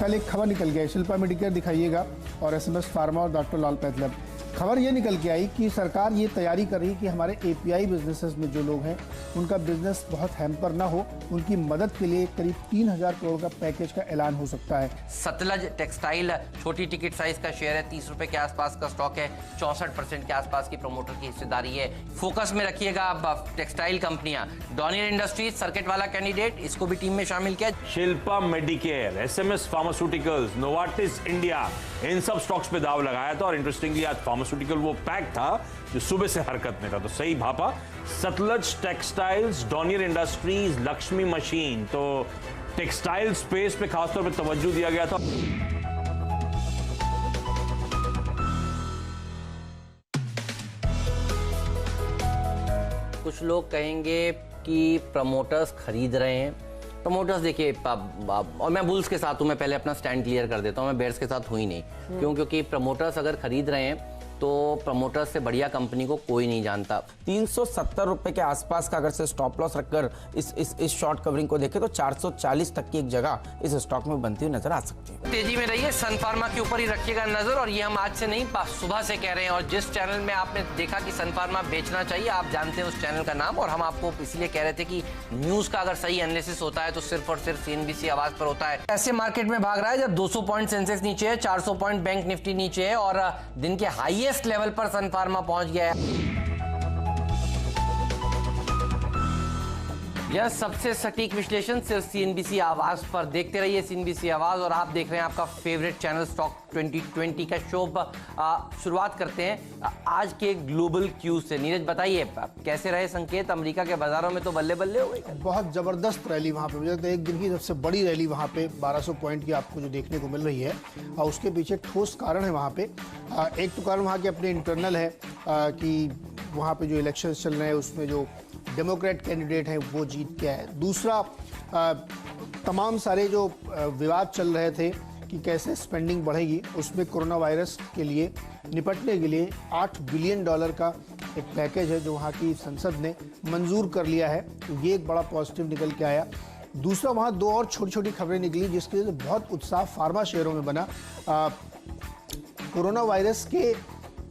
कल एक खबर निकल गई, शिल्पा मेडिकेयर दिखाइएगा और एसएमएस फार्मा और डॉक्टर लाल पैथलैब। खबर ये निकल के आई कि सरकार ये तैयारी कर रही है कि हमारे एपीआई बिजनेसेस में जो लोग हैं उनका बिजनेस बहुत हैम्पर ना हो, उनकी मदद के लिए करीब 3000 करोड़ का पैकेज का ऐलान हो सकता है। सतलज टेक्सटाइल छोटी टिकट साइज का शेयर है, 30 रुपए के आसपास का स्टॉक है, 64% के आसपास की प्रमोटर की हिस्सेदारी है। फोकस में रखिएगा अब टेक्सटाइल कंपनियां। डॉनियर इंडस्ट्रीज सर्किट वाला कैंडिडेट, इसको भी टीम में शामिल किया। Shilpa medicare, SMS pharmaceuticals, Novartis India, इन सब स्टॉक्स पे दाव लगाया था और इंटरेस्टिंगली आज फार्मास्यूटिकल वो पैक था जो सुबह से हरकत में था, तो सही भापा। Sutlej textiles, Donear industries, Lakshmi machine, तो टेक्सटाइल स्पेस पे खासतौर पे तवज्जो दिया गया था। कुछ लोग कहेंगे कि प्रमोटर्स खरीद रहे हैं। प्रमोटर्स देखिए, और मैं बुल्स के साथ हूं, मैं पहले अपना स्टैंड क्लियर कर देता हूं, मैं बेयर्स के साथ हुई नहीं। क्योंकि प्रमोटर्स अगर खरीद रहे हैं तो प्रमोटर्स से बढ़िया कंपनी को कोई नहीं जानता। 370 रुपए के आसपास का अगर से स्टॉप लॉस रखकर इस शॉर्ट कवरिंग को देखें तो 440 तक की एक जगह इस स्टॉक में बनती हुई नजर आ सकती है। तेजी में रहिए, सन फार्मा के ऊपर ही रखिएगा नजर। और ये हम आज से नहीं, सुबह से कह रहे हैं। और जिस चैनल में आपने देखा कि सन फार्मा बेचना चाहिए, आप जानते हैं उस चैनल का नाम। और हम आपको इसलिए कह रहे थे कि न्यूज का अगर सही एनालिसिस होता है तो सिर्फ और सिर्फ सीएनबीसी आवाज पर होता है। ऐसे मार्केट में भाग रहा है जब 200 पॉइंट सेंसेक्स नीचे है, 400 पॉइंट बैंक निफ्टी नीचे है और दिन के हाईएस्ट लेवल पर सन फार्मा पहुंच गया है। यह सबसे सटीक विश्लेषण सिर्फ सीएनबीसी आवाज पर। देखते रहिए सीएनबीसी आवाज। और आप देख रहे हैं आपका फेवरेट चैनल स्टॉक 2020 का शो। शुरुआत करते हैं आज के ग्लोबल क्यूज से। नीरज बताइए कैसे रहे संकेत? अमेरिका के बाजारों में तो बल्ले बल्ले हो गई। बहुत जबरदस्त रैली वहाँ पे, मुझे लगता है एक दिन की सबसे बड़ी रैली वहाँ पे 1200 पॉइंट की आपको जो देखने को मिल रही है। और उसके पीछे ठोस कारण है वहाँ पे। एक तो कारण वहाँ के अपने इंटरनल है कि वहाँ पे जो इलेक्शन चल रहे हैं उसमें जो डेमोक्रेट कैंडिडेट हैं वो जीत के आए। दूसरा, तमाम सारे जो विवाद चल रहे थे कि कैसे स्पेंडिंग बढ़ेगी, उसमें कोरोना वायरस के लिए निपटने के लिए $8 बिलियन का एक पैकेज है जो वहाँ की संसद ने मंजूर कर लिया है। तो ये एक बड़ा पॉजिटिव निकल के आया। दूसरा, वहाँ दो और छोटी छोटी खबरें निकली जिसकी वजह से बहुत उत्साह फार्मा शेयरों में बना। कोरोना वायरस के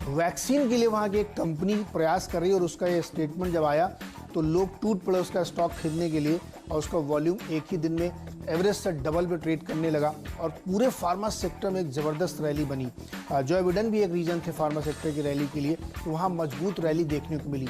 वैक्सीन के लिए वहाँ की एक कंपनी प्रयास कर रही है और उसका ये स्टेटमेंट जब आया तो लोग टूट पड़े उसका स्टॉक खरीदने के लिए और उसका वॉल्यूम एक ही दिन में एवरेज से डबल पे ट्रेड करने लगा और पूरे फार्मा सेक्टर में एक ज़बरदस्त रैली बनी। जो बिडेन भी एक रीजन थे फार्मा सेक्टर की रैली के लिए, तो वहाँ मजबूत रैली देखने को मिली।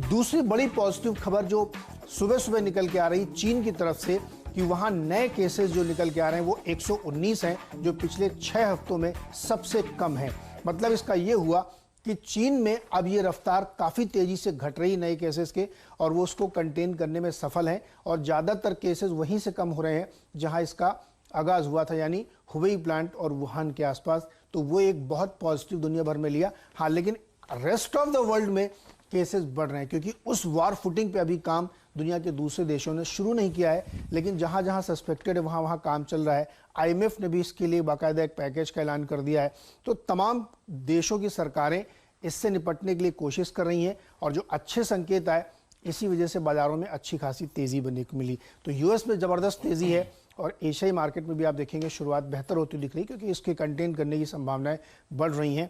दूसरी बड़ी पॉजिटिव खबर जो सुबह सुबह निकल के आ रही चीन की तरफ से कि वहाँ नए केसेस जो निकल के आ रहे हैं वो 119 हैं, जो पिछले 6 हफ्तों में सबसे कम है। मतलब इसका ये हुआ कि चीन में अब ये रफ्तार काफ़ी तेज़ी से घट रही नए केसेस के और वो उसको कंटेन करने में सफल हैं और ज़्यादातर केसेस वहीं से कम हो रहे हैं जहां इसका आगाज़ हुआ था, यानी हुबेई प्लांट और वुहान के आसपास। तो वो एक बहुत पॉजिटिव दुनिया भर में लिया। हाँ, लेकिन रेस्ट ऑफ द वर्ल्ड में केसेस बढ़ रहे हैं क्योंकि उस वार फुटिंग पे अभी काम दुनिया के दूसरे देशों ने शुरू नहीं किया है, लेकिन जहां जहां सस्पेक्टेड है वहां वहां काम चल रहा है। आईएमएफ ने भी इसके लिए बाकायदा एक पैकेज का ऐलान कर दिया है। तो तमाम देशों की सरकारें इससे निपटने के लिए कोशिश कर रही हैं और जो अच्छे संकेत आए इसी वजह से बाजारों में अच्छी खासी तेज़ी बनने को मिली। तो यूएस में ज़बरदस्त तेज़ी है और एशियाई मार्केट में भी आप देखेंगे शुरुआत बेहतर होती दिख रही है क्योंकि इसके कंटेन करने की संभावनाएं बढ़ रही हैं।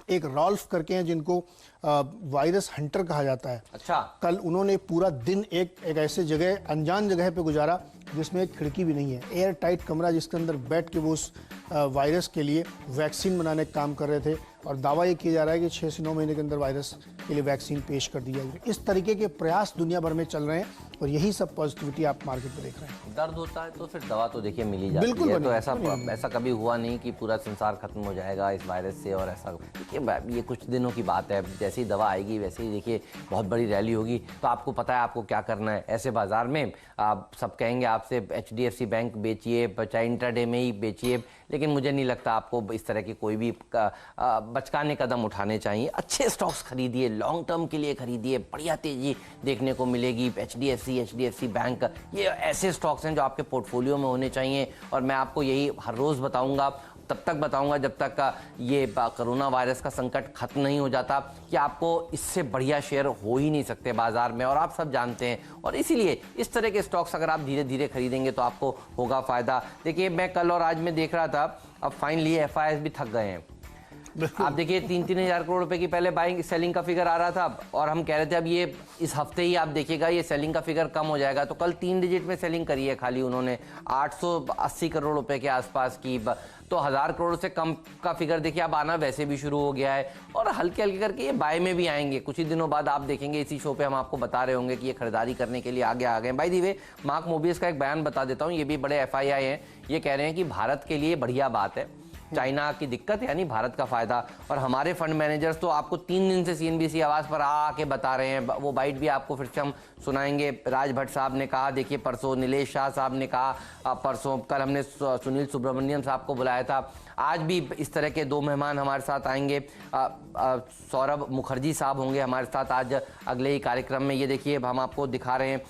एक रॉल्फ करके हैं जिनको वायरस हंटर कहा जाता है। अच्छा। कल उन्होंने पूरा दिन एक ऐसे जगह, अनजान जगह पे गुजारा जिसमें एक खिड़की भी नहीं है, एयर टाइट कमरा, जिसके अंदर बैठ के वो उस वायरस के लिए वैक्सीन बनाने का काम कर रहे थे और दावा ये किया जा रहा है कि 6 से 9 महीने के अंदर वायरस के लिए वैक्सीन पेश कर दी जाएगी। इस तरीके के प्रयास दुनिया भर में चल रहे हैं और यही सब पॉजिटिविटी आप मार्केट में देख रहे हैं। दर्द होता है तो फिर दवा तो देखिए मिल ही जाती है। बिल्कुल। तो ऐसा कभी हुआ नहीं कि पूरा संसार खत्म हो जाएगा इस वायरस से। और ऐसा देखिए, ये कुछ दिनों की बात है, जैसे ही दवा आएगी वैसे ही देखिए बहुत बड़ी रैली होगी। तो आपको पता है आपको क्या करना है। ऐसे बाजार में आप सब कहेंगे आपसे HDFC बैंक बेचिए, चाहे इंट्राडे में ही बेचिए, लेकिन मुझे नहीं लगता आपको इस तरह के कोई भी बचकाने कदम उठाने चाहिए। अच्छे स्टॉक्स खरीदिए, लॉन्ग टर्म के लिए खरीदिए, बढ़िया तेजी देखने को मिलेगी। HDFC बैंक, ये ऐसे स्टॉक्स हैं जो आपके पोर्टफोलियो में होने चाहिए। और मैं आपको यही हर रोज़ बताऊंगा, तब तक बताऊंगा जब तक ये कोरोना वायरस का संकट खत्म नहीं हो जाता कि आपको इससे बढ़िया शेयर हो ही नहीं सकते बाजार में, और आप सब जानते हैं। और इसीलिए इस तरह के स्टॉक्स अगर आप धीरे धीरे खरीदेंगे तो आपको होगा फायदा। देखिए मैं कल और आज में देख रहा था, अब फाइनली एफआईआईज भी थक गए हैं। आप देखिए 3-3 हज़ार करोड़ रुपए की पहले बाइंग सेलिंग का फिगर आ रहा था, और हम कह रहे थे अब ये इस हफ्ते ही आप देखिएगा ये सेलिंग का फिगर कम हो जाएगा। तो कल 3 डिजिट में सेलिंग करी है खाली उन्होंने 880 करोड़ रुपए के आसपास की। तो 1000 करोड़ से कम का फिगर देखिए अब आना वैसे भी शुरू हो गया है, और हल्के हल्के करके ये बाय में भी आएंगे। कुछ ही दिनों बाद आप देखेंगे इसी शो पे हम आपको बता रहे होंगे कि ये खरीदारी करने के लिए आगे आ गए। By the way mark Mobius का एक बयान बता देता हूँ, ये भी बड़े एफआईआई हैं। ये कह रहे हैं कि भारत के लिए बढ़िया बात है, चाइना की दिक्कत यानी भारत का फायदा। और हमारे फंड मैनेजर्स तो आपको 3 दिन से सीएनबीसी आवाज पर आके बता रहे हैं, वो बाइट भी आपको फिर से हम सुनाएंगे। राज भट्ट साहब ने कहा, देखिए परसों नीलेश शाह साहब ने कहा, परसों कल हमने सुनील सुब्रमण्यम साहब को बुलाया था, आज भी इस तरह के 2 मेहमान हमारे साथ आएंगे। सौरभ मुखर्जी साहब होंगे हमारे साथ आज अगले ही कार्यक्रम में। ये देखिए हम आपको दिखा रहे हैं,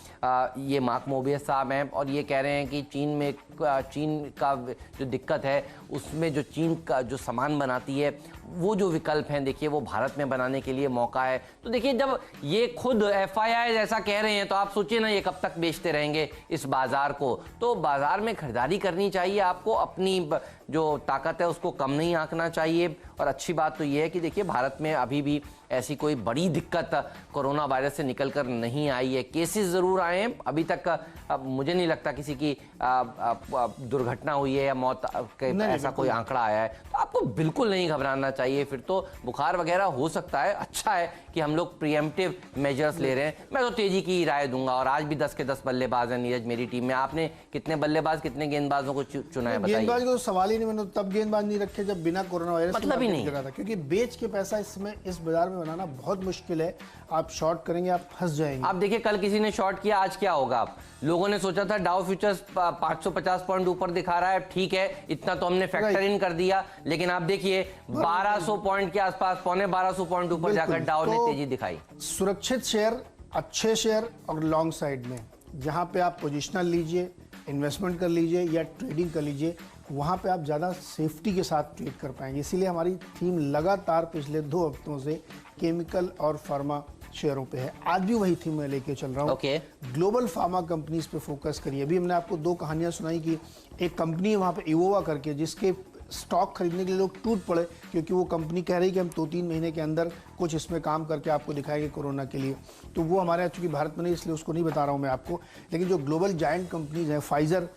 ये मार्क मोबियस साहब हैं, और ये कह रहे हैं कि चीन का जो दिक्कत है उसमें जो चीन का जो सामान बनाती है वो जो विकल्प हैं देखिए वो भारत में बनाने के लिए मौका है। तो देखिए जब ये खुद एफआईआई ऐसा कह रहे हैं तो आप सोचिए ना ये कब तक बेचते रहेंगे इस बाजार को। तो बाजार में खरीदारी करनी चाहिए आपको, अपनी जो ताकत है उसको कम नहीं आंकना चाहिए। और अच्छी बात तो ये है कि देखिए भारत में अभी भी ऐसी कोई बड़ी दिक्कत कोरोना वायरस से निकलकर नहीं आई है। केसेस ज़रूर आए हैं, अभी तक मुझे नहीं लगता किसी की दुर्घटना हुई है या मौत ऐसा कोई आंकड़ा आया है। तो आपको बिल्कुल नहीं घबराना चाहिए। फिर तो बुखार वगैरह हो सकता है, अच्छा है कि हम लोग प्रिएम्प्टिव मेजर्स ले रहे हैं। मैं तो तेजी की राय दूंगा। और आज भी 10 के 10 बल्लेबाज हैं नीरज मेरी टीम में। आपने कितने बल्लेबाज कितने गेंदबाजों को चुना है बताइए? गेंदबाज का तो सवाल ही नहीं, मैंने तब गेंदबाज नहीं रखे जब बिना कोरोना वायरस मतलब ही नहीं था, क्योंकि बेच के पैसा इसमें इस बाजार में बनाना बहुत मुश्किल है। आप शॉर्ट करेंगे आप फंस जाएंगे। आप देखिए कल किसी ने शॉर्ट किया, आज क्या होगा? लोगों ने सोचा था डाउ फ्यूचर्स 550 पॉइंट ऊपर दिखा रहा है, ठीक है इतना तो हमने फैक्टर इन कर दिया, लेकिन आप देखिए 1200 पॉइंट के आसपास, पौने 1200 पॉइंट ऊपर जाकर डाउ ने तेजी दिखाई। सुरक्षित शेयर, अच्छे शेयर और लॉन्ग साइड में जहां पे आप पोजिशनल लीजिए, इन्वेस्टमेंट कर लीजिए या ट्रेडिंग कर लीजिए, वहाँ पे आप ज़्यादा सेफ्टी के साथ ट्रेड कर पाएंगे। इसीलिए हमारी थीम लगातार पिछले 2 हफ्तों से केमिकल और फार्मा शेयरों पे है। आज भी वही थीम मैं लेके चल रहा हूँ। ग्लोबल फार्मा कंपनीज पे फोकस करिए। अभी हमने आपको 2 कहानियाँ सुनाई कि एक कंपनी है वहाँ पे इवोवा करके, जिसके स्टॉक खरीदने के लिए लोग टूट पड़े क्योंकि वो कंपनी कह रही कि हम 2-3 महीने के अंदर कुछ इसमें काम करके आपको दिखाएंगे कोरोना के लिए। तो वो हमारे यहाँ चूँकि भारत में नहीं इसलिए उसको नहीं बता रहा हूँ मैं आपको। लेकिन जो ग्लोबल जायंट कंपनीज हैं, फाइजर,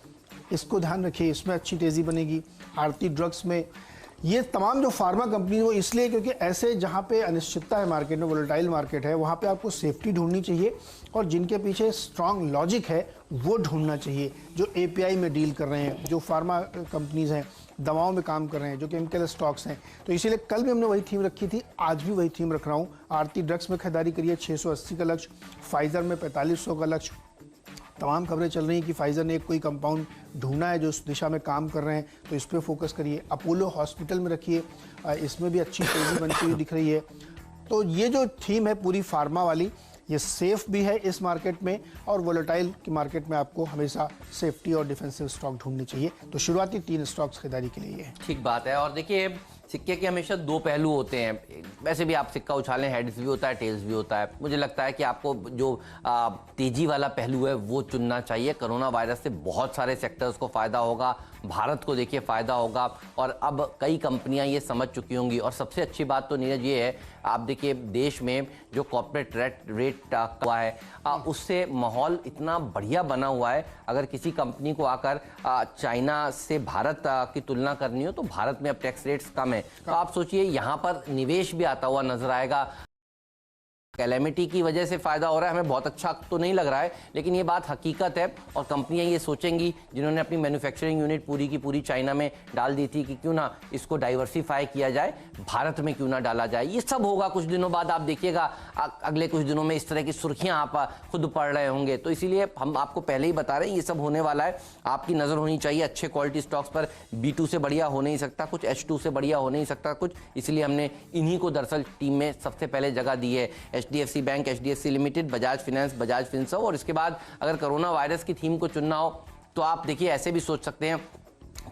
इसको ध्यान रखिए, इसमें अच्छी तेज़ी बनेगी। आरती ड्रग्स में, ये तमाम जो फार्मा कंपनी वो इसलिए क्योंकि ऐसे जहाँ पे अनिश्चितता है मार्केट में, वोलेटाइल मार्केट है, वहाँ पे आपको सेफ्टी ढूंढनी चाहिए और जिनके पीछे स्ट्रांग लॉजिक है वो ढूंढना चाहिए। जो एपीआई में डील कर रहे हैं, जो फार्मा कंपनीज हैं, दवाओं में काम कर रहे हैं, जो केमिकल स्टॉक्स हैं। तो इसीलिए कल भी हमने वही थीम रखी थी, आज भी वही थीम रख रहा हूँ। आरती ड्रग्स में खरीदारी करिए, 680 का लक्ष्य, फाइजर में 4500 का लक्ष्य। तमाम खबरें चल रही हैं कि फाइजर ने एक कोई कंपाउंड ढूंढा है जो उस दिशा में काम कर रहे हैं, तो इस पर फोकस करिए। अपोलो हॉस्पिटल में रखिए, इसमें भी अच्छी तेजी बनती हुई दिख रही है। तो ये जो थीम है पूरी फार्मा वाली, ये सेफ भी है इस मार्केट में, और वोलेटाइल की मार्केट में आपको हमेशा सेफ्टी और डिफेंसिव स्टॉक ढूंढनी चाहिए। तो शुरुआती 3 स्टॉक्स खरीदारी के लिए है। ठीक बात है। और देखिए सिक्के के हमेशा 2 पहलू होते हैं। वैसे भी आप सिक्का उछालें, हेड्स भी होता है, टेल्स भी होता है। मुझे लगता है कि आपको जो तेजी वाला पहलू है वो चुनना चाहिए। कोरोना वायरस से बहुत सारे सेक्टर्स को फायदा होगा, भारत को देखिए फायदा होगा, और अब कई कंपनियां ये समझ चुकी होंगी। और सबसे अच्छी बात तो नीरज ये है, आप देखिए देश में जो कॉर्पोरेट रेट हुआ है उससे माहौल इतना बढ़िया बना हुआ है। अगर किसी कंपनी को आकर चाइना से भारत की तुलना करनी हो तो भारत में अब टैक्स रेट्स कम है, तो आप सोचिए यहाँ पर निवेश भी आता हुआ नजर आएगा। कैलेमिटी की वजह से फायदा हो रहा है, हमें बहुत अच्छा तो नहीं लग रहा है, लेकिन ये बात हकीकत है। और कंपनियां ये सोचेंगी, जिन्होंने अपनी मैन्युफैक्चरिंग यूनिट पूरी की पूरी चाइना में डाल दी थी, कि क्यों ना इसको डाइवर्सिफाई किया जाए, भारत में क्यों ना डाला जाए। ये सब होगा कुछ दिनों बाद, आप देखिएगा अगले कुछ दिनों में इस तरह की सुर्खियां आप खुद पढ़ रहे होंगे। तो इसीलिए हम आपको पहले ही बता रहे हैं ये सब होने वाला है। आपकी नजर होनी चाहिए अच्छे क्वालिटी स्टॉक्स पर। B2 से बढ़िया हो नहीं सकता कुछ, H2 से बढ़िया हो नहीं सकता कुछ, इसलिए हमने इन्हीं को दरअसल टीम में सबसे पहले जगह दी है। HDFC bank, HDFC limited, Bajaj finance, Bajaj Finserv. और इसके बाद अगर कोरोना वायरस की थीम को चुनना हो तो आप देखिए ऐसे भी सोच सकते हैं,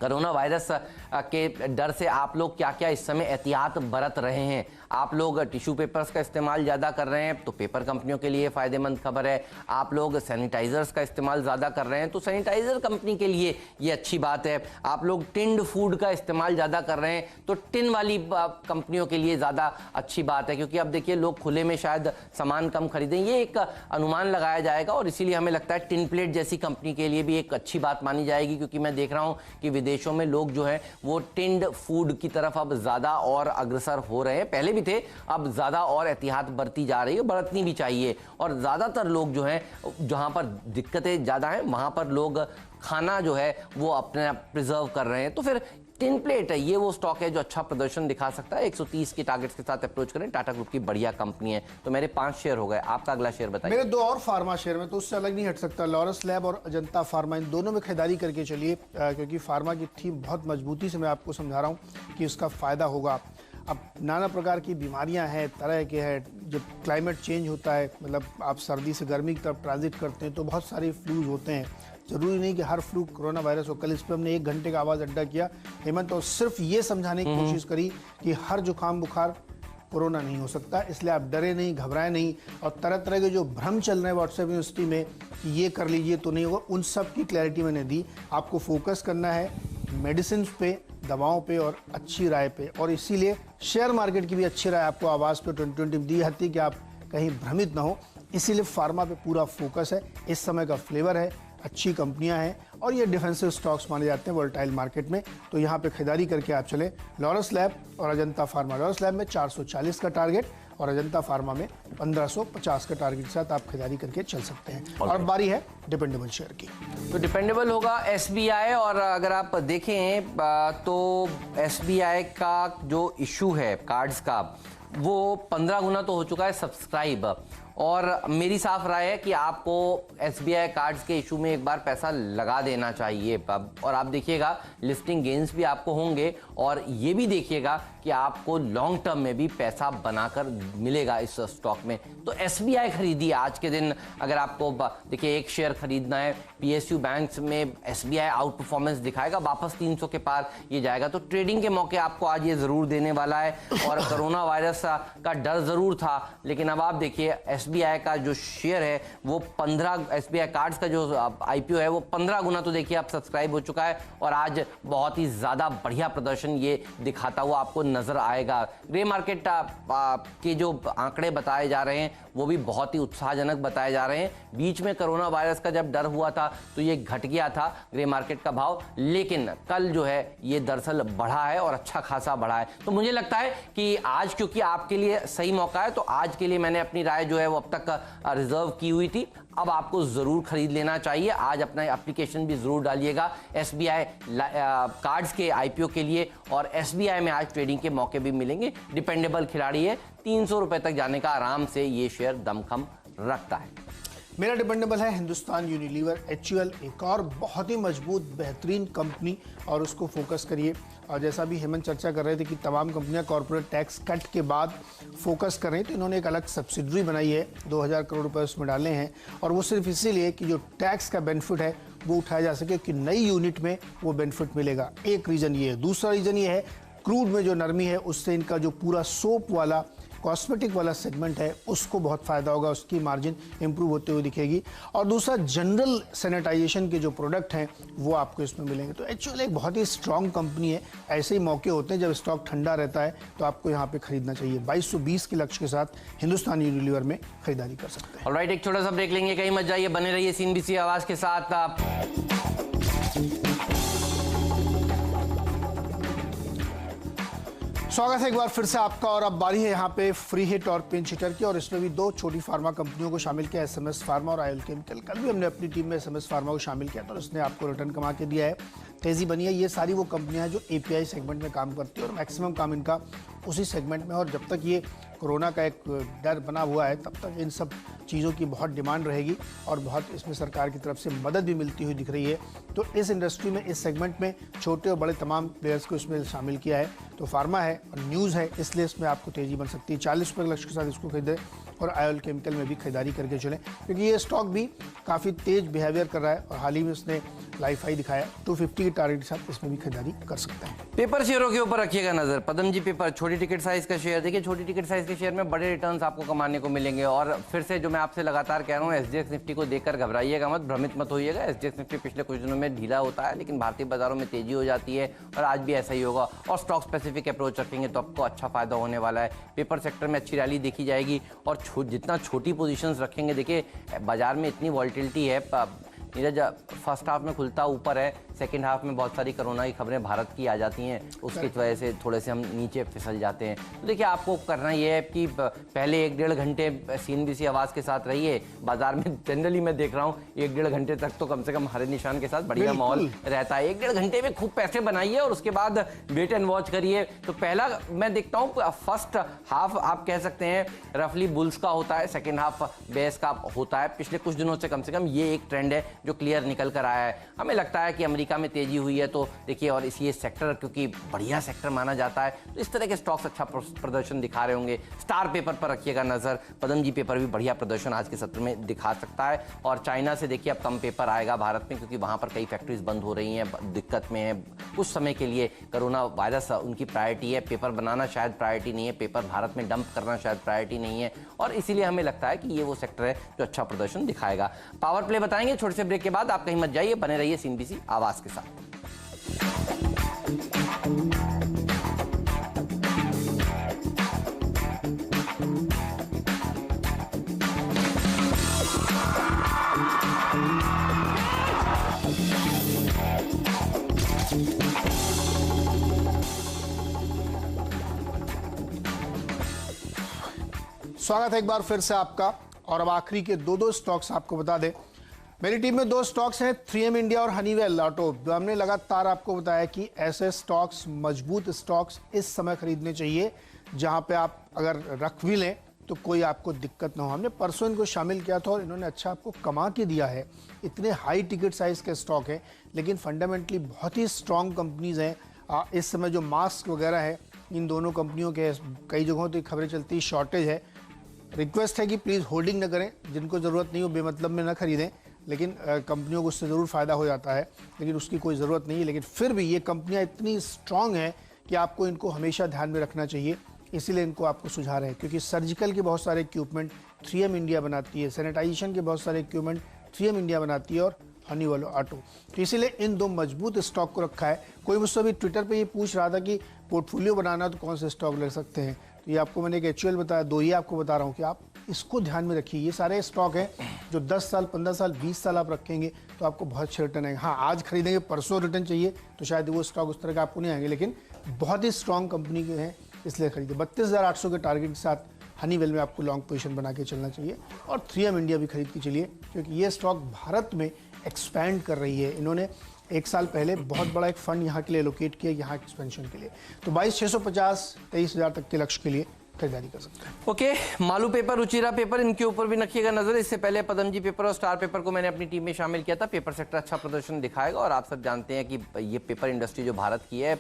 कोरोना वायरस के डर से आप लोग क्या क्या इस समय एहतियात बरत रहे हैं। आप लोग टिश्यू पेपर्स का इस्तेमाल ज़्यादा कर रहे हैं तो पेपर कंपनियों के लिए फ़ायदेमंद खबर है। आप लोग सैनिटाइज़र्स का इस्तेमाल ज़्यादा कर रहे हैं तो सैनिटाइज़र कंपनी के लिए ये अच्छी बात है। आप लोग टिन्ड फूड का इस्तेमाल ज़्यादा कर रहे हैं तो टिन वाली कंपनियों के लिए ज़्यादा अच्छी बात है, क्योंकि अब देखिए लोग खुले में शायद सामान कम खरीदें, ये एक अनुमान लगाया जाएगा और इसीलिए हमें लगता है टिन प्लेट जैसी कंपनी के लिए भी एक अच्छी बात मानी जाएगी, क्योंकि मैं देख रहा हूँ कि विदेशों में लोग जो है वो टिन्ड फूड की तरफ अब ज़्यादा और अग्रसर हो रहे हैं। पहले भी थे, अब ज़्यादा और एहतियात बरती जा रही है, बरतनी भी चाहिए। और ज़्यादातर लोग जो हैं, जहाँ पर दिक्कतें ज़्यादा हैं वहाँ पर लोग खाना जो है वो अपने प्रिजर्व कर रहे हैं। तो फिर टिन प्लेट है, ये वो स्टॉक है जो अच्छा प्रदर्शन दिखा सकता है। 130 के टारगेट्स के साथ अप्रोच करें। टाटा ग्रुप की बढ़िया कंपनी है। तो मेरे 5 शेयर हो गए, आपका अगला शेयर बताइए। मेरे 2 और फार्मा शेयर में तो उससे अलग नहीं हट सकता। लॉरस लैब और अजंता फार्मा, इन दोनों में खरीदारी करके चलिए, क्योंकि फार्मा की थीम बहुत मजबूती से मैं आपको समझा रहा हूँ कि उसका फ़ायदा होगा। अब नाना प्रकार की बीमारियां हैं, तरह के हैं, जब क्लाइमेट चेंज होता है, मतलब आप सर्दी से गर्मी की तरफ ट्रांजिट करते हैं तो बहुत सारे फ्लूज होते हैं। ज़रूरी नहीं कि हर फ्लू कोरोना वायरस हो। कल इस पर हमने 1 घंटे का आवाज़ अड्डा किया हेमंत, और सिर्फ ये समझाने की कोशिश करी कि हर जुकाम बुखार कोरोना नहीं हो सकता। इसलिए आप डरे नहीं, घबराए नहीं, और तरह तरह के जो भ्रम चल रहे हैं व्हाट्सएप यूनिवर्सिटी में कि ये कर लीजिए तो नहीं होगा, उन सब की क्लैरिटी मैंने दी। आपको फोकस करना है मेडिसिन पे, दवाओं पे और अच्छी राय पे, और इसीलिए शेयर मार्केट की भी अच्छी राय आपको आवाज़ पे 2020 दी जाती कि आप कहीं भ्रमित ना हो। इसीलिए फार्मा पे पूरा फोकस है। इस समय का फ्लेवर है, अच्छी कंपनियां हैं और ये डिफेंसिव स्टॉक्स माने जाते हैं वोलेटाइल मार्केट में। तो यहाँ पे खरीदारी करके आप चले। लॉरस लैब और अजंता फार्मा, लॉरस लैब में 440 का टारगेट और अजंता फार्मा में 1550 का टारगेट के साथ आप खरीदारी करके चल सकते हैं। और अब बारी है डिपेंडेबल शेयर की। तो डिपेंडेबल होगा SBI, और अगर आप देखें तो SBI का जो इशू है कार्ड्स का, वो 15 गुना तो हो चुका है सब्सक्राइब। और मेरी साफ राय है कि आपको SBI कार्ड्स के इशू में एक बार पैसा लगा देना चाहिए। और आप देखिएगा लिस्टिंग गेन्स भी आपको होंगे, और ये भी देखिएगा कि आपको लॉन्ग टर्म में भी पैसा बनाकर मिलेगा इस स्टॉक में। तो SBI खरीदिए आज के दिन। अगर आपको देखिए 1 शेयर खरीदना है, PSU बैंक्स में SBI आउट परफॉर्मेंस दिखाएगा, वापस 300 के पार ये जाएगा। तो ट्रेडिंग के मौके आपको आज ये ज़रूर देने वाला है। और कोरोना वायरस का डर ज़रूर था, लेकिन अब आप देखिए SBI का जो शेयर है वो 15, SBI कार्ड्स का जो IPO है वो 15 गुना तो देखिए आप सब्सक्राइब हो चुका है, और आज बहुत ही ज़्यादा बढ़िया प्रदर्शन ये दिखाता हुआ आपको नजर आएगा। ग्रे मार्केट के जो आंकड़े बताए जा रहे हैं वो भी बहुत ही उत्साहजनक बताए जा रहे हैं। बीच में कोरोना वायरस का जब डर हुआ था तो ये घट गया था ग्रे मार्केट का भाव, लेकिन कल जो है ये दरअसल बढ़ा है और अच्छा खासा बढ़ा है। तो मुझे लगता है कि आज क्योंकि आपके लिए सही मौका है, तो आज के लिए मैंने अपनी राय जो है वो अब तक रिजर्व की हुई थी। अब आपको ज़रूर खरीद लेना चाहिए। आज अपना एप्लीकेशन भी ज़रूर डालिएगा SBI कार्ड्स के IPO के लिए, और SBI में आज ट्रेडिंग के मौके भी मिलेंगे। डिपेंडेबल खिलाड़ी है, 300 रुपए तक जाने का आराम से ये शेयर दमखम रखता है। मेरा डिपेंडेबल है हिंदुस्तान यूनिलीवर HUL, एक और बहुत ही मजबूत बेहतरीन कंपनी, और उसको फोकस करिए। और जैसा भी हेमंत चर्चा कर रहे थे कि तमाम कंपनियां कॉर्पोरेट टैक्स कट के बाद फोकस कर रही हैं, तो इन्होंने एक अलग सब्सिडरी बनाई है, 2000 करोड़ रुपए उसमें डाले हैं, और वो सिर्फ इसीलिए कि जो टैक्स का बेनिफिट है वो उठाया जा सके, कि नई यूनिट में वो बेनिफिट मिलेगा। एक रीज़न ये है। दूसरा रीज़न ये है, क्रूड में जो नरमी है उससे इनका जो पूरा सोप वाला कॉस्मेटिक वाला सेगमेंट है उसको बहुत फ़ायदा होगा, उसकी मार्जिन इंप्रूव होते हुए दिखेगी। और दूसरा जनरल सैनिटाइजेशन के जो प्रोडक्ट हैं वो आपको इसमें मिलेंगे। तो HUL एक बहुत ही स्ट्रॉन्ग कंपनी है। ऐसे ही मौके होते हैं जब स्टॉक ठंडा रहता है तो आपको यहाँ पे खरीदना चाहिए। 2220 के लक्ष्य के साथ हिंदुस्तान यूनिलीवर में खरीदारी कर सकते हैं। ऑलराइट, एक छोटा सा ब्रेक लेंगे, कहीं मत जाइए, बने रहिए CNBC आवाज़ के साथ। स्वागत है एक बार फिर से आपका, और अब बारी है यहाँ पे फ्री हिट और पिंच हिटर की, और इसमें भी 2 छोटी फार्मा कंपनियों को शामिल किया, SMS फार्मा और IOL केमिकल। कल भी हमने अपनी टीम में SMS फार्मा को शामिल किया था और उसने आपको रिटर्न कमा के दिया है, तेज़ी बनी है। ये सारी वो कंपनियां हैं जो API सेगमेंट में काम करती है, और मैक्सिमम काम इनका उसी सेगमेंट में। और जब तक ये कोरोना का एक डर बना हुआ है तब तक इन सब चीज़ों की बहुत डिमांड रहेगी, और बहुत इसमें सरकार की तरफ से मदद भी मिलती हुई दिख रही है। तो इस इंडस्ट्री में, इस सेगमेंट में छोटे और बड़े तमाम प्लेयर्स को इसमें शामिल किया है। तो फार्मा है और न्यूज़ है, इसलिए इसमें आपको तेज़ी बन सकती है। 40 रुपये के लक्ष्य के साथ इसको खरीदें और आयल केमिकल में भी खरीदारी करके चलें, क्योंकि ये स्टॉक भी काफ़ी तेज बिहेवियर कर रहा है और हाल ही में उसने लाइफ हाई दिखाया। 250 के टारगेट के साथ इसमें भी खरीदारी कर सकते हैं। पेपर शेयरों के ऊपर रखिएगा नजर। पदम जी पेपर, छोटी टिकट साइज का शेयर, देखिए छोटी टिकट साइज के शेयर में बड़े रिटर्न्स आपको कमाने को मिलेंगे। और फिर से जो मैं आपसे लगातार कह रहा हूँ, एसजीएक्स निफ्टी को देखकर घबराइएगा मत, भ्रमित मत होइएगा। एसजीएक्स निफ्टी पिछले कुछ दिनों में ढीला होता है, लेकिन भारतीय बाजारों में तेजी हो जाती है और आज भी ऐसा ही होगा। और स्टॉक स्पेसिफिक अप्रोच रखेंगे तो आपको अच्छा फायदा होने वाला है। पेपर सेक्टर में अच्छी रैली देखी जाएगी और जितना छोटी पोजीशंस रखेंगे, देखिए बाजार में इतनी वॉलिटिलिटी है। नीरज, फर्स्ट हाफ में खुलता ऊपर है, सेकंड हाफ में बहुत सारी कोरोना की खबरें भारत की आ जाती हैं, उसकी वजह से थोड़े से हम नीचे फिसल जाते हैं। तो देखिए आपको करना ये है कि पहले 1-1.5 घंटे सीएनबीसी आवाज़ के साथ रहिए। बाजार में जनरली मैं देख रहा हूँ 1-1.5 घंटे तक तो कम से कम हरे निशान के साथ बढ़िया माहौल रहता है। 1-1.5 घंटे में खूब पैसे बनाइए और उसके बाद वेट एंड वॉच करिए। तो पहला मैं देखता हूँ फर्स्ट हाफ आप कह सकते हैं रफली बुल्स का होता है, सेकेंड हाफ बेस का होता है। पिछले कुछ दिनों से कम ये एक ट्रेंड है जो क्लियर निकल कर आया है। हमें लगता है कि अमेरिका में तेजी हुई है तो देखिए, और इसी सेक्टर क्योंकि बढ़िया सेक्टर माना जाता है, तो इस तरह के स्टॉक्स अच्छा प्रदर्शन दिखा रहे होंगे। स्टार पेपर पर रखिएगा नजर। पदम जी पेपर भी बढ़िया प्रदर्शन आज के सत्र में दिखा सकता है। और चाइना से देखिए अब कम पेपर आएगा भारत में, क्योंकि वहां पर कई फैक्ट्रीज बंद हो रही हैं, दिक्कत में है कुछ समय के लिए। कोरोना वायरस उनकी प्रायोरिटी है, पेपर बनाना शायद प्रायोरिटी नहीं है, पेपर भारत में डंप करना शायद प्रायोरिटी नहीं है। और इसीलिए हमें लगता है कि ये वो सेक्टर है जो अच्छा प्रदर्शन दिखाएगा। पावर प्ले बताएंगे छोटे से ब्रेक के बाद। आप कहीं मत जाइए, बने रहिए सीएनबीसी आवाज के साथ। स्वागत है एक बार फिर से आपका। और अब आखिरी के दो स्टॉक्स आपको बता दें। मेरी टीम में 2 स्टॉक्स हैं, 3M इंडिया और हनीवेल ऑटो। हमने लगातार आपको बताया कि ऐसे स्टॉक्स, मजबूत स्टॉक्स इस समय खरीदने चाहिए जहां पे आप अगर रख भी लें तो कोई आपको दिक्कत ना हो। हमने परसों इनको शामिल किया था और इन्होंने अच्छा आपको कमा के दिया है। इतने हाई टिकट साइज के स्टॉक हैं, लेकिन फंडामेंटली बहुत ही स्ट्रॉन्ग कंपनीज हैं। इस समय जो मास्क वगैरह है, इन दोनों कंपनियों के कई जगहों तो खबरें चलती शॉर्टेज है। रिक्वेस्ट है कि प्लीज़ होल्डिंग न करें, जिनको ज़रूरत नहीं हो बेमतलब में न खरीदें। लेकिन कंपनियों को उससे ज़रूर फ़ायदा हो जाता है, लेकिन उसकी कोई ज़रूरत नहीं है। लेकिन फिर भी ये कंपनियां इतनी स्ट्रांग हैं कि आपको इनको हमेशा ध्यान में रखना चाहिए। इसीलिए इनको आपको सुझा रहे हैं, क्योंकि सर्जिकल के बहुत सारे इक्विपमेंट 3M इंडिया बनाती है, सैनिटाइजेशन के बहुत सारे इक्विपमेंट 3M इंडिया बनाती है और हनीवेल ऑटो। तो इसीलिए इन 2 मजबूत स्टॉक को रखा है। कोई मुझसे भी ट्विटर पे ये पूछ रहा था कि पोर्टफोलियो बनाना तो कौन से स्टॉक ले सकते हैं, तो ये आपको मैंने एक एक्चुअल बताया, 2 ही आपको बता रहा हूँ कि आप इसको ध्यान में रखिए। ये सारे स्टॉक हैं जो 10 साल, 15 साल, 20 साल आप रखेंगे तो आपको बहुत अच्छे रिटर्न आएंगे। हाँ, आज खरीदेंगे परसों रिटर्न चाहिए तो शायद वो स्टॉक उस तरह का आपको नहीं आएंगे, लेकिन बहुत ही स्ट्रॉन्ग कंपनी के हैं इसलिए खरीदे। 32,800 के टारगेट के साथ हनीवेल में आपको लॉन्ग पोजीशन बना के चलना चाहिए और 3M इंडिया भी खरीद के चलिए, क्योंकि ये स्टॉक भारत में एक्सपैंड कर रही है। इन्होंने 1 साल पहले बहुत बड़ा एक फंड यहाँ के लिए एलोकेट किया, यहाँ एक्सपेंशन के लिए। तो 22,650, 23,000 तक के लक्ष्य के लिए खरीदारी कर सकते हैं। Okay, Malu paper, Ruchira paper, इनके ऊपर भी रखिएगा नजर। इससे पहले पदम जी पेपर और स्टार पेपर को मैंने अपनी टीम में शामिल किया था। पेपर सेक्टर अच्छा प्रदर्शन दिखाएगा और आप सब जानते हैं कि ये पेपर इंडस्ट्री जो भारत की है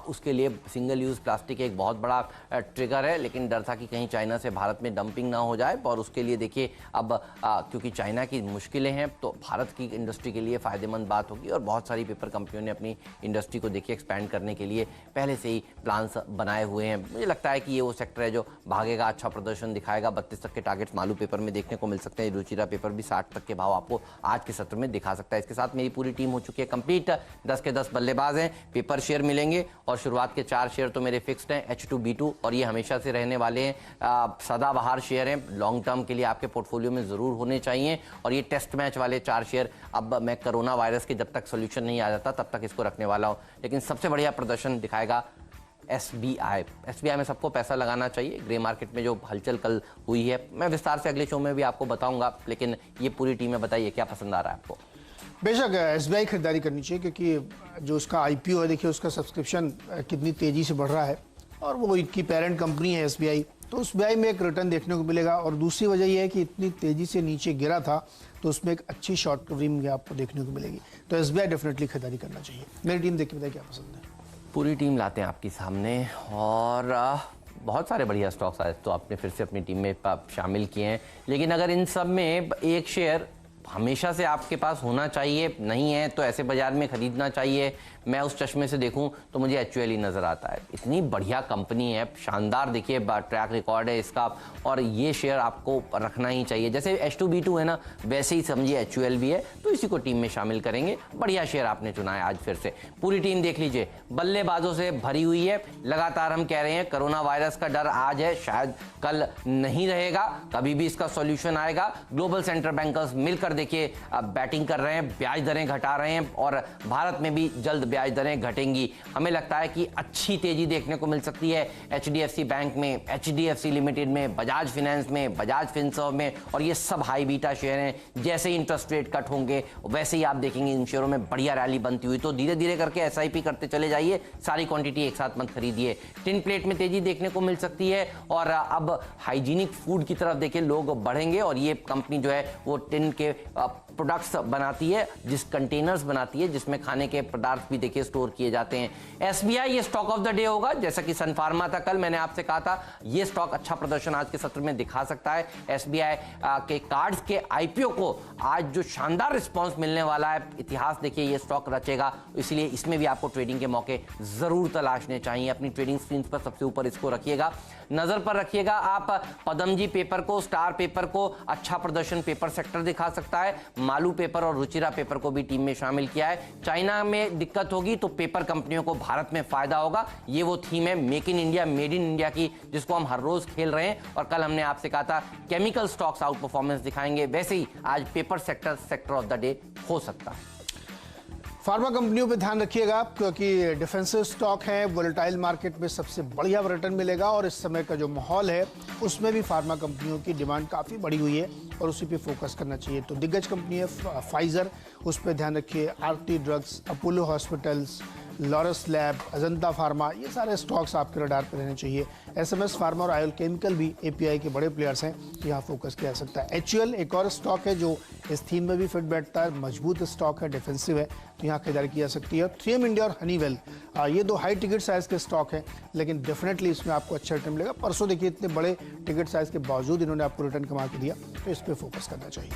उसके लिए सिंगल यूज प्लास्टिक एक बहुत बड़ा ट्रिगर है। लेकिन डर था कि कहीं चाइना से भारत में डंपिंग ना हो जाए, और उसके लिए देखिए अब क्योंकि चाइना की मुश्किलें हैं तो भारत की इंडस्ट्री के लिए फायदेमंद बात होगी। और बहुत सारी पेपर कंपनियों ने अपनी इंडस्ट्री को देखिए एक्सपैंड करने के लिए पहले से ही प्लान्स बनाए हुए हैं। मुझे लगता है कि ये वो सेक्टर है जो भागेगा, अच्छा प्रदर्शन दिखाएगा। 32 तक के टारगेट्स मालू पेपर में देखने को मिल सकते हैं। रुचिरा पेपर भी 60 तक के भाव आपको आज के सत्र में दिखा सकता है। इसके साथ मेरी पूरी टीम हो चुकी है कंप्लीट। 10 के 10 बल्लेबाज हैं, पेपर शेयर मिलेंगे और शुरुआत के 4 शेयर तो मेरे फिक्स्ड हैं, H2B2, और ये हमेशा से रहने वाले हैं। सदाबहार शेयर हैं, लॉन्ग टर्म के लिए आपके पोर्टफोलियो में ज़रूर होने चाहिए। और ये टेस्ट मैच वाले 4 शेयर, अब मैं कोरोना वायरस के जब तक सोल्यूशन नहीं आ जाता तब तक इसको रखने वाला हूँ। लेकिन सबसे बढ़िया प्रदर्शन दिखाएगा SBI में सबको पैसा लगाना चाहिए। ग्रे मार्केट में जो हलचल कल हुई है, मैं विस्तार से अगले शो में भी आपको बताऊंगा, लेकिन ये पूरी टीम में बताइए क्या पसंद आ रहा है आपको। बेशक SBI खरीदारी करनी चाहिए, क्योंकि जो उसका IPO है, देखिए उसका सब्सक्रिप्शन कितनी तेजी से बढ़ रहा है और वो इनकी पेरेंट कंपनी है SBI, तो SBI में एक रिटर्न देखने को मिलेगा। और दूसरी वजह यह है कि इतनी तेजी से नीचे गिरा था तो उसमें एक अच्छी शॉर्ट कवरिंग आपको देखने को मिलेगी। तो SBI डेफिनेटली खरीदारी करना चाहिए। मेरी टीम देख के बताइए क्या पसंद है। पूरी टीम लाते हैं आपके सामने और बहुत सारे बढ़िया स्टॉक्स आए तो आपने फिर से अपनी टीम में शामिल किए हैं, लेकिन अगर इन सब में एक शेयर हमेशा से आपके पास होना चाहिए, नहीं है तो ऐसे बाजार में खरीदना चाहिए, मैं उस चश्मे से देखूं तो मुझे HUL ही नज़र आता है। इतनी बढ़िया कंपनी है, शानदार देखिए ट्रैक रिकॉर्ड है इसका, और ये शेयर आपको रखना ही चाहिए। जैसे H2B2 है ना, वैसे ही समझिए HUL भी है, तो इसी को टीम में शामिल करेंगे। बढ़िया शेयर आपने चुना है आज फिर से। पूरी टीम देख लीजिए बल्लेबाजों से भरी हुई है। लगातार हम कह रहे हैं कोरोना वायरस का डर आज है, शायद कल नहीं रहेगा, कभी भी इसका सॉल्यूशन आएगा। ग्लोबल सेंट्रल बैंकर्स मिलकर देखिए बैटिंग कर रहे हैं, ब्याज दरें घटा रहे हैं, और भारत में भी जल्द ब्याज दरें घटेंगी। हमें लगता है कि अच्छी तेजी देखने को मिल सकती है HDFC बैंक में, HDFC लिमिटेड में, बजाज फाइनेंस में, बजाज फिनसर्व में, और ये सब हाई बीटा शेयर हैं। जैसे ही इंटरेस्ट रेट कट होंगे वैसे ही आप देखेंगे इन शेयरों में बढ़िया रैली बनती हुई। तो धीरे धीरे करके SIP करते चले जाइए, सारी क्वांटिटी एक साथ मत खरीदिए। टिन प्लेट में तेजी देखने को मिल सकती है, और अब हाइजीनिक फूड की तरफ देखिए लोग बढ़ेंगे, और ये कंपनी जो है वो टिन के प्रोडक्ट्स बनाती है, जिस कंटेनर्स बनाती है जिसमें खाने के पदार्थ भी देखिए स्टोर किए जाते हैं। SBI ये स्टॉक ऑफ द डे होगा, जैसा कि सन फार्मा था कल, मैंने आपसे कहा था ये स्टॉक अच्छा प्रदर्शन आज के सत्र में दिखा सकता है। SBI के कार्ड्स के IPO को आज जो शानदार रिस्पांस मिलने वाला है, इतिहास देखिए ये स्टॉक रचेगा, इसलिए इसमें भी आपको ट्रेडिंग के मौके जरूर तलाशने चाहिए। अपनी ट्रेडिंग स्क्रीन पर सबसे ऊपर इसको रखिएगा, नजर पर रखिएगा। आप पदमजी पेपर को, स्टार पेपर को अच्छा प्रदर्शन पेपर सेक्टर दिखा सकता है। मालू पेपर और रुचिरा पेपर को भी टीम में शामिल किया है। चाइना में दिक्कत होगी तो पेपर कंपनियों को भारत में फायदा होगा, ये वो थीम है make in India, made in India की, जिसको हम हर रोज खेल रहे हैं। और कल हमने आपसे कहा था केमिकल स्टॉक्स आउट परफॉर्मेंस दिखाएंगे, वैसे ही आज paper sector of the day हो सकता है। फार्मा कंपनियों पे ध्यान रखिएगा, क्योंकि डिफेंसिव स्टॉक है, वोलेटाइल मार्केट में सबसे बढ़िया रिटर्न मिलेगा, और इस समय का जो माहौल है उसमें भी फार्मा कंपनियों की डिमांड काफ़ी बढ़ी हुई है और उसी पे फोकस करना चाहिए। तो दिग्गज कंपनी है फाइजर, उस पर ध्यान रखिए। Aarti drugs, Apollo hospitals, Laurus lab, Ajanta pharma, ये सारे स्टॉक्स आपके रडार पर रहने चाहिए। SMS फार्मा और आयल केमिकल भी API के बड़े प्लेयर्स हैं, यहाँ फोकस किया जा सकता है। HUL एक और स्टॉक है जो इस थीम में भी फिट बैठता है, मजबूत स्टॉक है, डिफेंसिव है, तो यहाँ खरीदारी की जा सकती है। 3M इंडिया और हनीवेल, ये दो हाई टिकट साइज के स्टॉक हैं, लेकिन डेफिनेटली इसमें आपको अच्छा रिटर्न मिलेगा। परसों देखिए इतने बड़े टिकट साइज के बावजूद इन्होंने आपको रिटर्न कमा के दिया, तो इस पर फोकस करना चाहिए।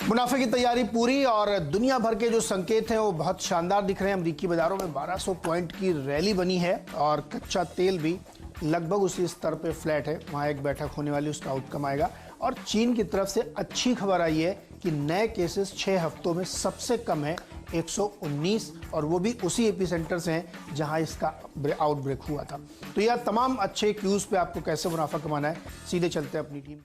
मुनाफे की तैयारी पूरी, और दुनिया भर के जो संकेत हैं वो बहुत शानदार दिख रहे हैं। अमेरिकी बाजारों में 1200 पॉइंट की रैली बनी है, और कच्चा तेल भी लगभग उसी स्तर पे फ्लैट है। वहाँ एक बैठक होने वाली, उसका आउटकम आएगा। और चीन की तरफ से अच्छी खबर आई है कि नए केसेस 6 हफ्तों में सबसे कम है, 119, और वो भी उसी एपिसेंटर से हैं जहां इसका आउटब्रेक हुआ था। तो यह तमाम अच्छे क्यूज पे आपको कैसे मुनाफा कमाना है, सीधे चलते हैं अपनी टीम।